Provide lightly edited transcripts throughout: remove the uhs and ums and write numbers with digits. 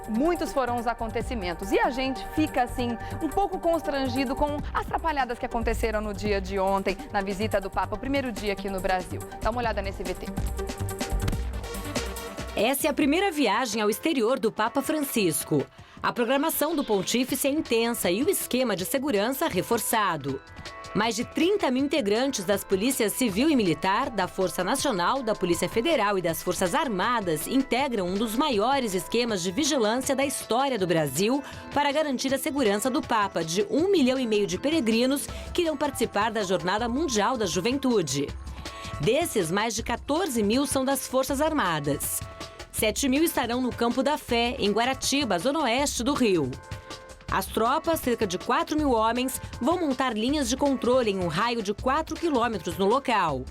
Muitos foram os acontecimentos e a gente fica assim um pouco constrangido com as atrapalhadas que aconteceram no dia de ontem na visita do Papa, o primeiro dia aqui no Brasil. Dá uma olhada nesse VT. Essa é a primeira viagem ao exterior do Papa Francisco. A programação do pontífice é intensa e o esquema de segurança reforçado. Mais de 30 mil integrantes das polícias civil e militar, da Força Nacional, da Polícia Federal e das Forças Armadas integram um dos maiores esquemas de vigilância da história do Brasil para garantir a segurança do Papa, de 1,5 milhão de peregrinos que irão participar da Jornada Mundial da Juventude. Desses, mais de 14 mil são das Forças Armadas. 7 mil estarão no Campo da Fé, em Guaratiba, zona oeste do Rio. As tropas, cerca de 4 mil homens, vão montar linhas de controle em um raio de 4 quilômetros no local.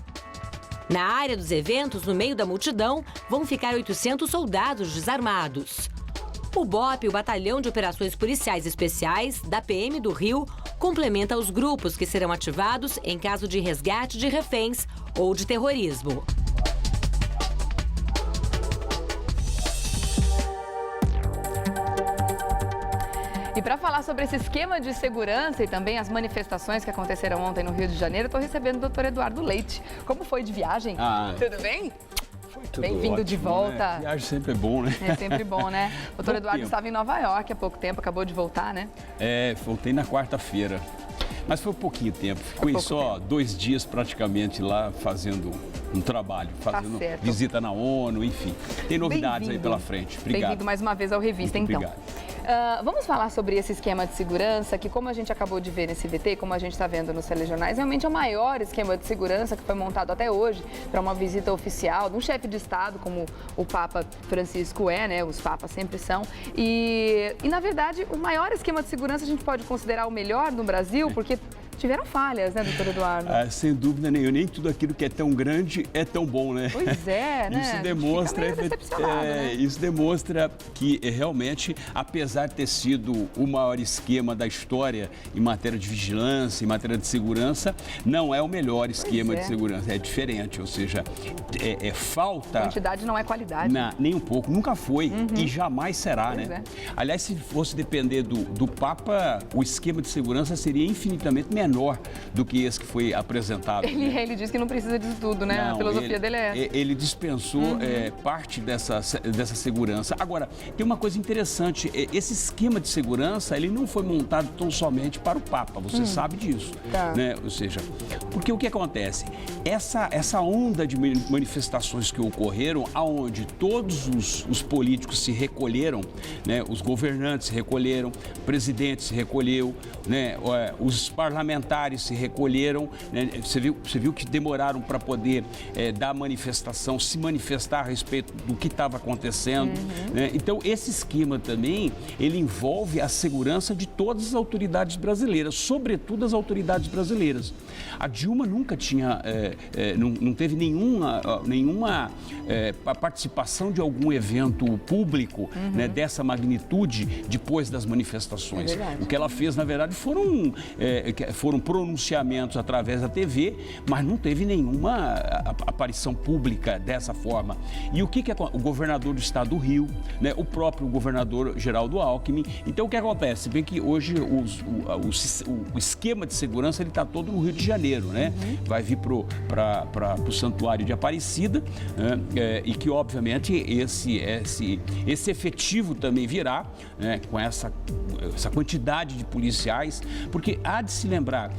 Na área dos eventos, no meio da multidão, vão ficar 800 soldados desarmados. O BOP, o Batalhão de Operações Policiais Especiais, da PM do Rio, complementa os grupos que serão ativados em caso de resgate de reféns ou de terrorismo. E para falar sobre esse esquema de segurança e também as manifestações que aconteceram ontem no Rio de Janeiro, estou recebendo o doutor Eduardo Leite. Como foi de viagem? Tudo bem? Foi tudo Bem-vindo de volta. Né? Viagem sempre é bom, né? É sempre bom, né? O doutor Eduardo estava em Nova York há pouco tempo, acabou de voltar, né? Voltei na quarta-feira. Mas foi pouquinho tempo. Fiquei só 2 dias praticamente lá fazendo um trabalho, fazendo visita na ONU, enfim. Tem novidades aí pela frente. Obrigado. Bem-vindo mais uma vez ao Revista, Muito então. Obrigado. Vamos falar sobre esse esquema de segurança, que como a gente acabou de ver nesse VT, como a gente está vendo nos telejornais, realmente é o maior esquema de segurança que foi montado até hoje para uma visita oficial de um chefe de Estado, como o Papa Francisco é, né? Os papas sempre são. E na verdade, o maior esquema de segurança a gente pode considerar o melhor no Brasil, porque tiveram falhas, né, doutor Eduardo? Sem dúvida nenhuma, nem tudo aquilo que é tão grande é tão bom, né? Pois é, né? Isso demonstra que realmente, apesar de ter sido o maior esquema da história em matéria de vigilância, em matéria de segurança, não é o melhor esquema de segurança, é diferente, ou seja, falta... A quantidade não é qualidade. Nem um pouco, nunca foi e jamais será, né? Aliás, se fosse depender do Papa, o esquema de segurança seria infinitamente menor do que esse que foi apresentado. Ele disse que não precisa disso tudo, né? Não, a filosofia dele é essa. Ele dispensou parte dessa segurança. Agora, tem uma coisa interessante, esse esquema de segurança, ele não foi montado tão somente para o Papa, você sabe disso. Né? Ou seja, porque o que acontece? Essa onda de manifestações que ocorreram, aonde todos os políticos se recolheram, né? Os governantes se recolheram, o presidente se recolheu, né? Os parlamentares se recolheram, né? Você viu que demoraram para poder dar manifestação, se manifestar a respeito do que estava acontecendo. Né? Então, esse esquema também, ele envolve a segurança de todas as autoridades brasileiras, sobretudo as autoridades brasileiras. A Dilma nunca tinha, não teve nenhuma participação de algum evento público, né, dessa magnitude depois das manifestações. O que ela fez, na verdade, foram pronunciamentos através da TV, mas não teve nenhuma aparição pública dessa forma. E o que o governador do estado do Rio, né, o próprio governador Geraldo Alckmin. Então, o que acontece? Vê que hoje o esquema de segurança está todo no Rio de Janeiro, né? Vai vir para o Santuário de Aparecida, né? E que, obviamente, esse efetivo também virá, né, com essa quantidade de policiais, porque há de se lembrar,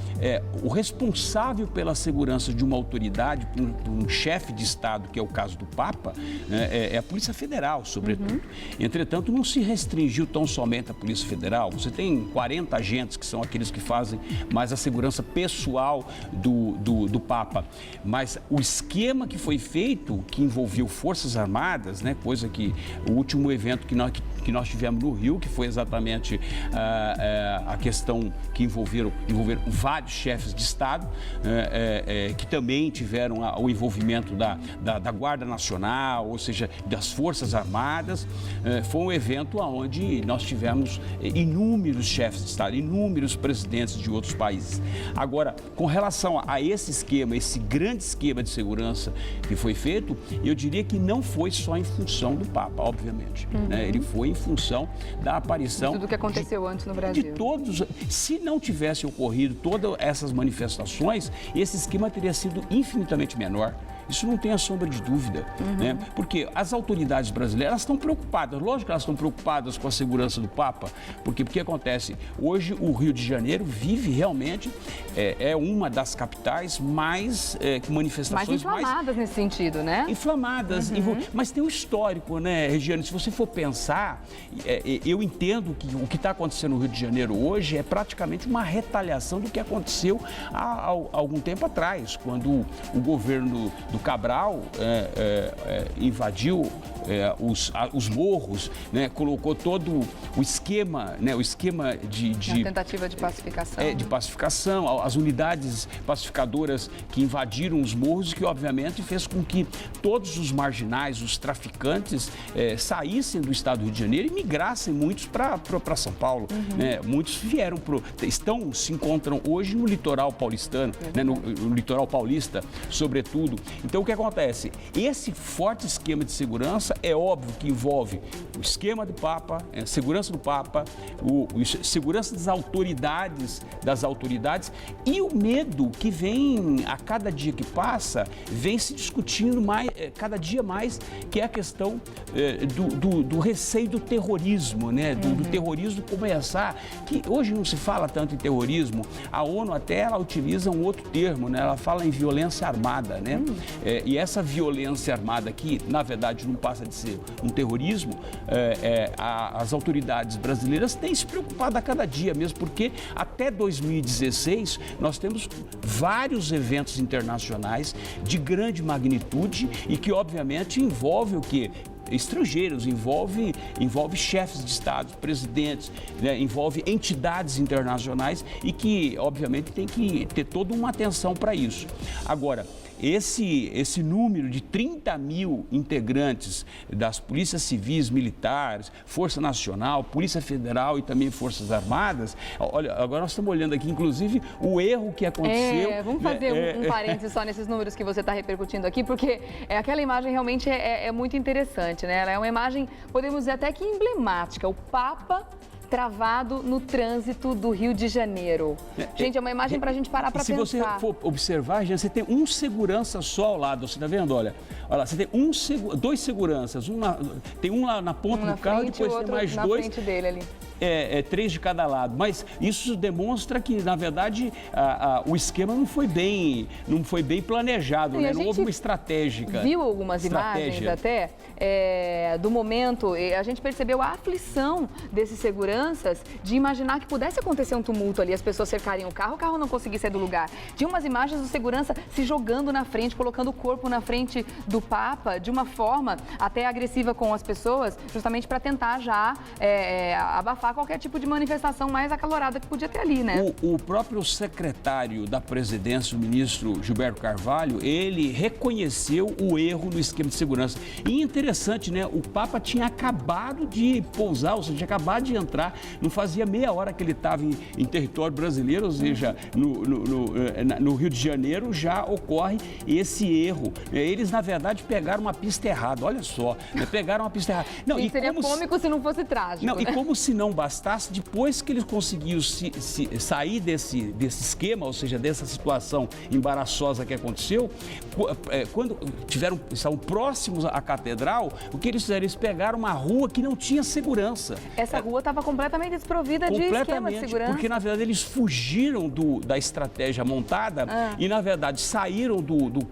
o responsável pela segurança de uma autoridade, por um chefe de Estado, que é o caso do Papa, né, é a Polícia Federal, sobretudo. Entretanto, não se restringiu tão somente à Polícia Federal. Você tem 40 agentes que são aqueles que fazem mais a segurança pessoal do Papa. Mas o esquema que foi feito, que envolveu Forças Armadas, né, coisa que o último evento que que nós tivemos no Rio, que foi exatamente a questão que envolveram vários chefes de Estado, que também tiveram o envolvimento da Guarda Nacional, ou seja, das Forças Armadas. Foi um evento onde nós tivemos inúmeros chefes de Estado, inúmeros presidentes de outros países. Agora, com relação a esse esquema, esse grande esquema de segurança que foi feito, eu diria que não foi só em função do Papa, obviamente. Né? Ele foi em função da aparição... Tudo que aconteceu antes no Brasil. De todos. Se não tivesse ocorrido todas essas manifestações, esse esquema teria sido infinitamente menor. Isso não tem a sombra de dúvida, né? Porque as autoridades brasileiras estão preocupadas, lógico que elas estão preocupadas com a segurança do Papa, porque o que acontece? Hoje o Rio de Janeiro vive realmente, é uma das capitais mais, com manifestações mais inflamadas nesse sentido, né? Inflamadas, mas tem um histórico, né, Regiane? Se você for pensar, eu entendo que o que está acontecendo no Rio de Janeiro hoje é praticamente uma retaliação do que aconteceu há algum tempo atrás, quando o governo do Cabral invadiu os morros, né, colocou todo o esquema, né, de tentativa de pacificação. De pacificação, as unidades pacificadoras que invadiram os morros, que obviamente fez com que todos os marginais, os traficantes, saíssem do estado do Rio de Janeiro e migrassem muitos para São Paulo. Né? Muitos se encontram hoje no litoral paulistano, né, no litoral paulista, sobretudo. Então, o que acontece? Esse forte esquema de segurança é óbvio que envolve o esquema do Papa, a segurança do Papa, segurança das autoridades e o medo que vem, a cada dia que passa, vem se discutindo cada dia mais, que é a questão do receio do terrorismo, né? Do terrorismo começar, que hoje não se fala tanto em terrorismo, a ONU até ela utiliza um outro termo, né? Ela fala em violência armada, né? E essa violência armada aqui, na verdade, não passa de ser um terrorismo. As autoridades brasileiras têm se preocupado a cada dia mesmo, porque até 2016 nós temos vários eventos internacionais de grande magnitude e que, obviamente, envolve o quê? Estrangeiros, envolve chefes de Estado, presidentes, né? Envolve entidades internacionais e que, obviamente, tem que ter toda uma atenção para isso. Agora, esse número de 30 mil integrantes das polícias civis, militares, Força Nacional, Polícia Federal e também Forças Armadas, olha, agora nós estamos olhando aqui, inclusive, o erro que aconteceu. Vamos fazer um parênteses só nesses números que você está repercutindo aqui, porque aquela imagem realmente é muito interessante, né? Ela é uma imagem, podemos dizer até que emblemática. O Papa travado no trânsito do Rio de Janeiro. Gente, é uma imagem para a gente parar para pensar. Se você for observar, gente, você tem um segurança só ao lado, você está vendo? Olha lá, você tem dois seguranças, tem um lá na ponta do carro e depois tem mais dois. Na frente dele ali. 3 de cada lado, mas isso demonstra que, na verdade, o esquema não foi bem planejado, né? Não houve uma estratégia. Viu algumas imagens até do momento, a gente percebeu a aflição desses seguranças de imaginar que pudesse acontecer um tumulto ali, as pessoas cercariam o carro não conseguisse sair do lugar. Tinha umas imagens do segurança se jogando na frente, colocando o corpo na frente do Papa, de uma forma até agressiva com as pessoas, justamente para tentar já abafar qualquer tipo de manifestação mais acalorada que podia ter ali, né? O próprio secretário da presidência, o ministro Gilberto Carvalho, ele reconheceu o erro no esquema de segurança. E interessante, né? O Papa tinha acabado de pousar, ou seja, tinha acabado de entrar, não fazia meia hora que ele estava em território brasileiro, ou seja, no Rio de Janeiro já ocorre esse erro. Eles, na verdade, pegaram uma pista errada, olha só, pegaram uma pista errada. Não, e seria cômico se não fosse trágico. Não, né? E como se não bastasse, depois que eles conseguiram sair desse esquema, ou seja, dessa situação embaraçosa que aconteceu, quando estavam próximos à catedral, o que eles fizeram? Eles pegaram uma rua que não tinha segurança. Essa rua estava completamente desprovida de esquema de segurança. Porque, na verdade, eles fugiram da estratégia montada e, na verdade, saíram do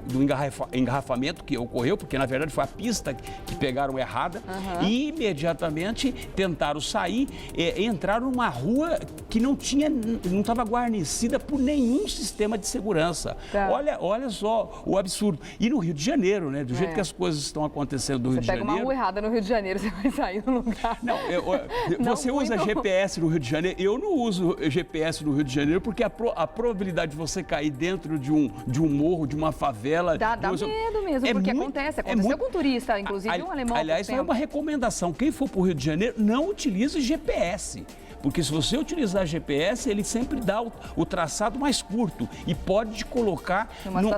engarrafamento, que ocorreu, porque na verdade foi a pista que pegaram errada, e imediatamente tentaram sair, entraram numa rua que não estava guarnecida por nenhum sistema de segurança. Tá. Olha só o absurdo. E no Rio de Janeiro, né? Do jeito que as coisas estão acontecendo no Rio de Janeiro. Você pega uma rua errada no Rio de Janeiro, você vai sair no lugar. Não, você usa GPS no Rio de Janeiro? Eu não uso GPS no Rio de Janeiro porque a probabilidade de você cair dentro de um morro, de uma favela... Dá medo mesmo, porque aconteceu com um turista, inclusive um alemão. Aliás, é uma recomendação. Quem for para o Rio de Janeiro, não utilize GPS. Porque se você utilizar GPS, ele sempre dá o traçado mais curto e pode te colocar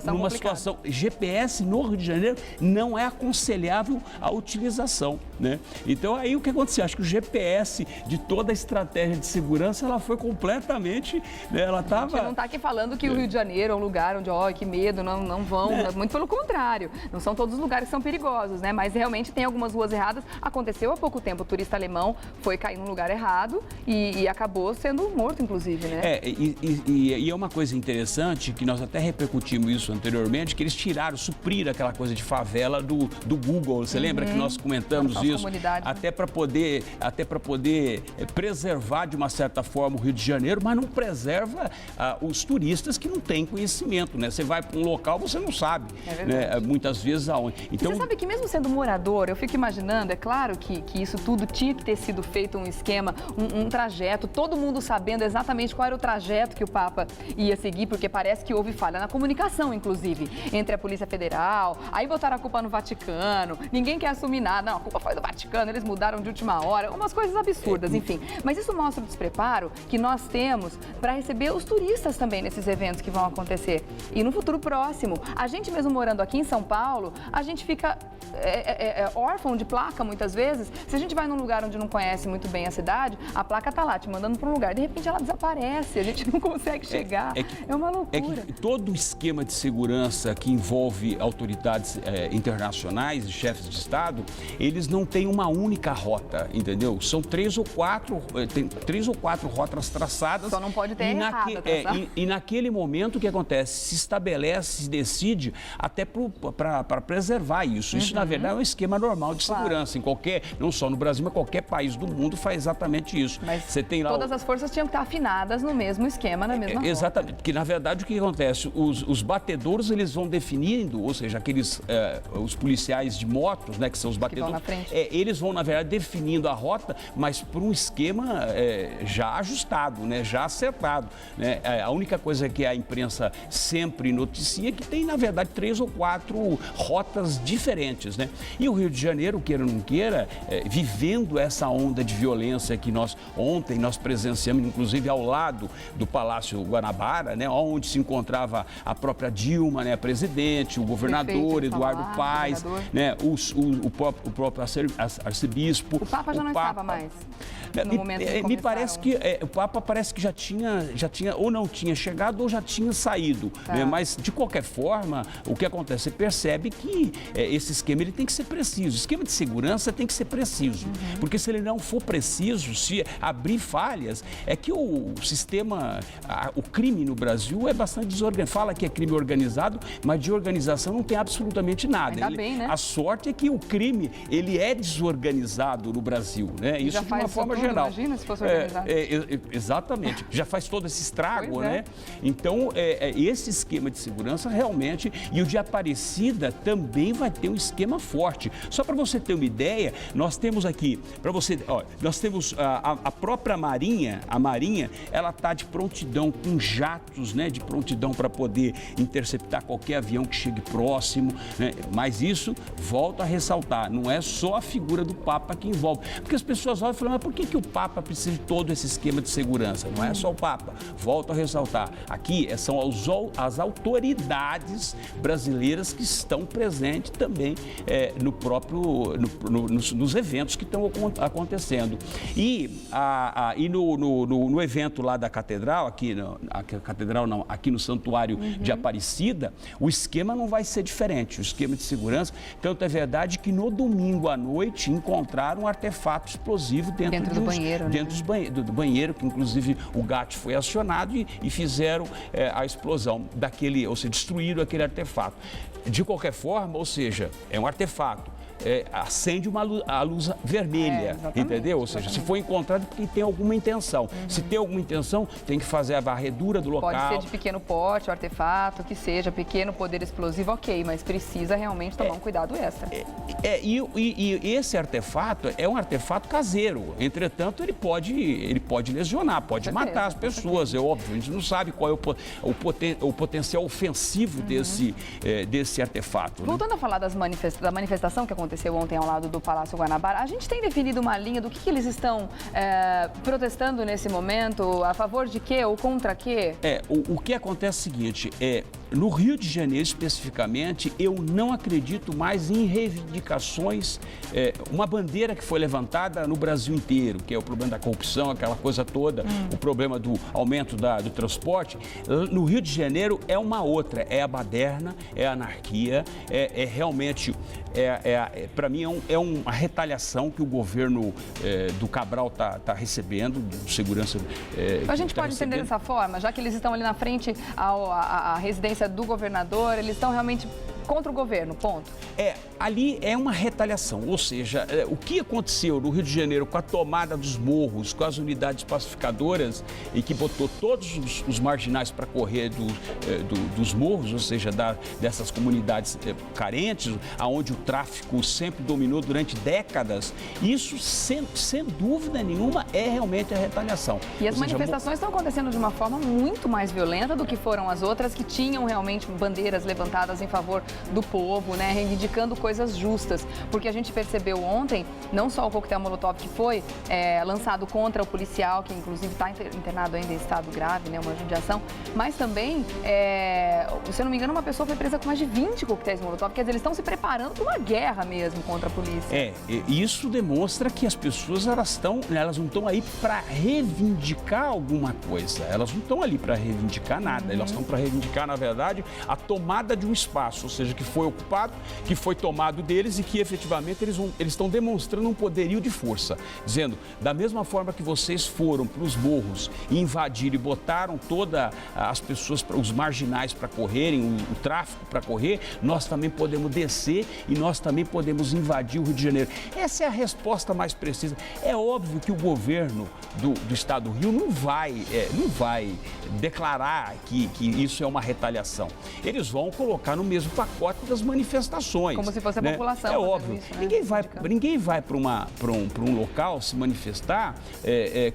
numa situação. GPS no Rio de Janeiro não é aconselhável a utilização, né? Então aí o que aconteceu? Acho que o GPS de toda a estratégia de segurança, ela foi completamente, né? Ela estava... A gente não está aqui falando que o Rio de Janeiro é um lugar onde, que medo, não vão, muito pelo contrário. Não são todos os lugares que são perigosos, né? Mas realmente tem algumas ruas erradas. Aconteceu há pouco tempo, o turista alemão foi cair num lugar errado e acabou sendo morto, inclusive, né? E é uma coisa interessante, que nós até repercutimos isso anteriormente, que eles supriram aquela coisa de favela do Google. Você lembra que nós comentamos isso? Até para poder preservar, de uma certa forma, o Rio de Janeiro, mas não preserva os turistas que não têm conhecimento, né? Você vai para um local, você não sabe, né? Muitas vezes aonde. Então... Você sabe que mesmo sendo morador, eu fico imaginando, é claro que isso tudo tinha que ter sido feito um esquema, um trajeto, todo mundo sabendo exatamente qual era o trajeto que o Papa ia seguir, porque parece que houve falha na comunicação, inclusive, entre a Polícia Federal, aí botaram a culpa no Vaticano, ninguém quer assumir nada, não, a culpa foi do Vaticano, eles mudaram de última hora, umas coisas absurdas, enfim. Mas isso mostra o despreparo que nós temos para receber os turistas também nesses eventos que vão acontecer. E no futuro próximo, a gente mesmo morando aqui em São Paulo, a gente fica órfão de placa muitas vezes. Se a gente vai num lugar onde não conhece muito bem a cidade, a placa tá lá te mandando para um lugar, de repente ela desaparece, a gente não consegue chegar, é uma loucura. Todo o esquema de segurança que envolve autoridades internacionais e chefes de Estado, eles não têm uma única rota, entendeu? São 3 ou 4 rotas traçadas. Só não pode ter errada, e naquele momento o que acontece? Se estabelece, se decide até para preservar isso. Isso, na verdade, é um esquema normal de segurança. Em não só no Brasil, mas qualquer país do mundo faz exatamente isso. Mas você tem lá todas as forças tinham que estar afinadas no mesmo esquema, na mesma rota. Exatamente, porque na verdade o que acontece? Os batedouros, eles vão definindo, ou seja, os policiais de motos, né, que são os batedouros, eles vão, na verdade, definindo a rota, mas por um esquema já ajustado, né, já acertado, né? A única coisa que a imprensa sempre noticia é que tem, na verdade, 3 ou 4 rotas diferentes, né? E o Rio de Janeiro, queira ou não queira, vivendo essa onda de violência que ontem nós presenciamos, inclusive ao lado do Palácio Guanabara, né, onde se encontrava a própria Dilma, né, a presidente, o governador Eduardo Paes, né, o próprio arcebispo. O Papa já não estava mais. No momento que me parece que o Papa parece que já tinha ou não tinha chegado ou já tinha saído, né? Mas de qualquer forma, o que acontece? Você percebe que esse esquema ele tem que ser preciso. O esquema de segurança tem que ser preciso, porque se ele não for preciso, se abrir falhas, é que o sistema, o crime no Brasil é bastante desorganizado. Fala que é crime organizado, mas de organização não tem absolutamente nada. Ainda bem, né? A sorte é que o crime ele é desorganizado no Brasil, né? Isso de uma forma geral. Imagina se fosse organizado. Exatamente. Já faz todo esse estrago, né? Então, esse esquema de segurança realmente, e o de Aparecida também vai ter um esquema forte. Só para você ter uma ideia, nós temos aqui, nós temos a própria Marinha, ela está de prontidão, com jatos, né, de prontidão para poder interceptar qualquer avião que chegue próximo, né? Mas isso, volto a ressaltar, não é só a figura do Papa que envolve. Porque as pessoas olham e falam, mas por que o Papa precisa de todo esse esquema de segurança? Não é só o Papa. Volto a ressaltar, aqui são as autoridades brasileiras que estão presentes também nos eventos que estão acontecendo. E no evento lá da Catedral, aqui no Santuário de Aparecida, o esquema não vai ser diferente, o esquema de segurança. Tanto é verdade que no domingo à noite encontraram um artefato explosivo dentro do banheiro, né? Dentro do banheiro, que inclusive o GAT foi acionado e fizeram a explosão daquele, ou seja, destruíram aquele artefato. De qualquer forma, ou seja, é um artefato. Acende a luz vermelha, entendeu? Ou seja, se foi encontrado porque tem alguma intenção. Se tem alguma intenção, tem que fazer a varredura do local. Pode ser de pequeno porte, o artefato, que seja pequeno poder explosivo, ok, mas precisa realmente tomar um cuidado extra. E esse artefato é um artefato caseiro. Entretanto, ele pode lesionar, pode matar as pessoas, é óbvio. A gente não sabe qual é o potencial ofensivo desse artefato. Voltando a falar da manifestação que aconteceu ontem ao lado do Palácio Guanabara, a gente tem definido uma linha do que eles estão protestando nesse momento, a favor de quê ou contra quê? O que acontece é o seguinte, no Rio de Janeiro especificamente, eu não acredito mais em reivindicações, uma bandeira que foi levantada no Brasil inteiro, que é o problema da corrupção, aquela coisa toda, o problema do aumento do transporte. No Rio de Janeiro é uma outra, é a baderna, é a anarquia, realmente, para mim, é uma retaliação que o governo do Cabral está recebendo, do segurança. A gente pode entender dessa forma, já que eles estão ali na frente à residência do governador, eles estão realmente contra o governo, ponto. Ali é uma retaliação, ou seja, o que aconteceu no Rio de Janeiro com a tomada dos morros, com as unidades pacificadoras e que botou todos os marginais para correr dos morros, ou seja, dessas comunidades carentes, aonde o tráfico sempre dominou durante décadas, isso, sem dúvida nenhuma, é realmente a retaliação. E as manifestações estão acontecendo de uma forma muito mais violenta do que foram as outras, que tinham realmente bandeiras levantadas em favor do povo, né, reivindicando coisas justas, porque a gente percebeu ontem, não só o coquetel Molotov que foi lançado contra o policial, que inclusive está internado ainda em estado grave, né, uma judiação, mas também, se eu não me engano, uma pessoa foi presa com mais de 20 coquetéis Molotov, quer dizer, eles estão se preparando para uma guerra mesmo contra a polícia. Isso demonstra que as pessoas, elas não estão aí para reivindicar alguma coisa, elas não estão ali para reivindicar nada, elas estão para reivindicar, na verdade, a tomada de um espaço, ou seja, que foi ocupado, que foi tomado deles e que efetivamente eles estão demonstrando um poderio de força, dizendo, da mesma forma que vocês foram para os morros e invadiram e botaram todas as pessoas, os marginais para correrem, o tráfico para correr, nós também podemos descer e nós também podemos invadir o Rio de Janeiro. Essa é a resposta mais precisa. É óbvio que o governo do estado do Rio não vai declarar que isso é uma retaliação. Eles vão colocar no mesmo pacote das manifestações. Como se fosse a população. É óbvio. Isso, né? Ninguém vai para um local se manifestar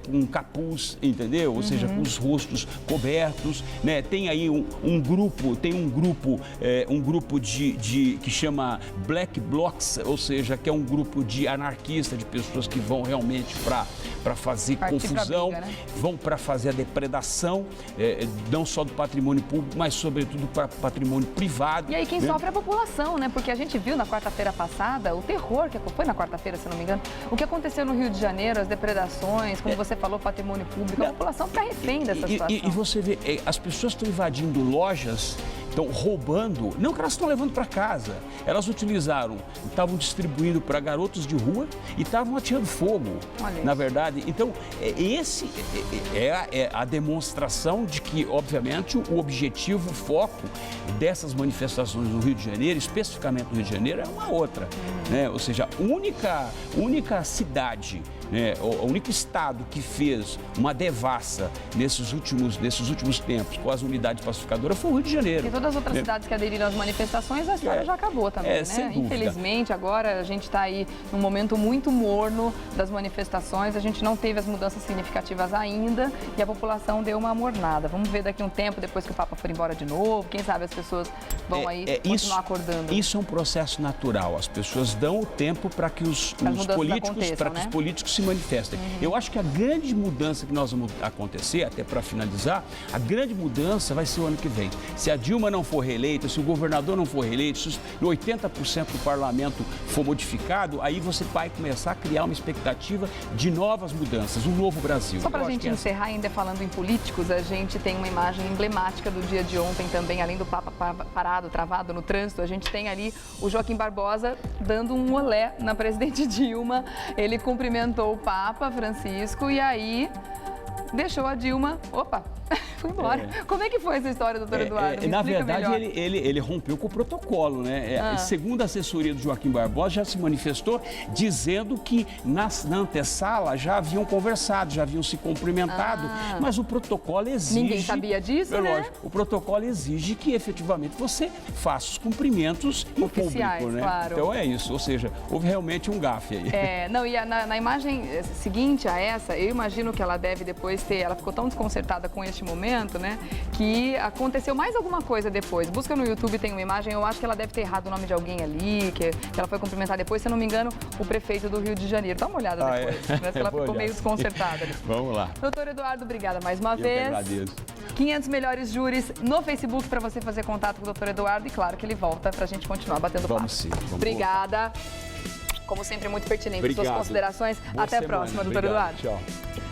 com um capuz, entendeu? Ou seja, com os rostos cobertos, né? Tem aí um grupo que chama Black Blocs, ou seja, que é um grupo de anarquistas, de pessoas que vão realmente para fazer confusão, briga, né? Vão para fazer a depredação, não só do patrimônio público, mas sobretudo para patrimônio privado. E aí quem sofre é a população, né? Porque a gente viu na quarta-feira passada o terror, que foi na quarta-feira, se não me engano, o que aconteceu no Rio de Janeiro, as depredações, como você falou, patrimônio público, a população está refém dessa situação. E você vê, as pessoas estão invadindo lojas, estão roubando, não que elas estão levando para casa, elas estavam distribuindo para garotos de rua e estavam atirando fogo, na verdade. Então, esse é a demonstração de que, obviamente, o objetivo, o foco dessas manifestações no Rio de Janeiro, especificamente no Rio de Janeiro, é uma outra, né? Ou seja, a única cidade, né, o único estado que fez uma devassa nesses últimos tempos com as unidades pacificadoras foi o Rio de Janeiro. E todas as outras cidades que aderiram às manifestações, a história já acabou também, né? Sem dúvida. Infelizmente, agora a gente está aí num momento muito morno das manifestações, a gente não teve as mudanças significativas ainda e a população deu uma mornada. Vamos ver daqui a um tempo, depois que o Papa for embora de novo, quem sabe as pessoas vão continuar acordando. Isso é um processo natural, as pessoas dão o tempo para que os políticos se manifestem. Eu acho que a grande mudança que nós vamos acontecer, até para finalizar, a grande mudança vai ser o ano que vem. Se a Dilma não for reeleita, se o governador não for reeleito, se 80% do parlamento for modificado, aí você vai começar a criar uma expectativa de novas mudanças, um novo Brasil. Só para a gente encerrar, ainda falando em políticos, a gente tem uma imagem emblemática do dia de ontem também, além do Papa parado, travado no trânsito, a gente tem ali o Joaquim Barbosa dando um olé na presidente Dilma. Ele cumprimentou o Papa Francisco e aí deixou a Dilma, foi embora. Como é que foi essa história, doutor Eduardo? Na verdade, ele rompeu com o protocolo, né? Segundo a assessoria do Joaquim Barbosa, já se manifestou dizendo que na antessala já haviam conversado, já haviam se cumprimentado, mas o protocolo exige... Ninguém sabia disso, né? Lógico, o protocolo exige que efetivamente você faça os cumprimentos em oficiais, público, né? Claro. Então é isso, ou seja, houve realmente um gafe aí. E na imagem seguinte a essa, eu imagino que ela deve depois ela ficou tão desconcertada com este momento, né, que aconteceu mais alguma coisa depois. Busca no YouTube, tem uma imagem, eu acho que ela deve ter errado o nome de alguém ali, que ela foi cumprimentar depois, se eu não me engano, o prefeito do Rio de Janeiro. Dá uma olhada depois, né, que ela ficou meio desconcertada ali. Vamos lá. Doutor Eduardo, obrigada mais uma vez. Eu que agradeço. 500 melhores júris no Facebook para você fazer contato com o doutor Eduardo e claro que ele volta para a gente continuar batendo papo. Vamos sim. Obrigada. Como sempre, muito pertinente. Obrigado. Suas considerações. Boa Até semana. a próxima, doutor Obrigado. Eduardo. Tchau.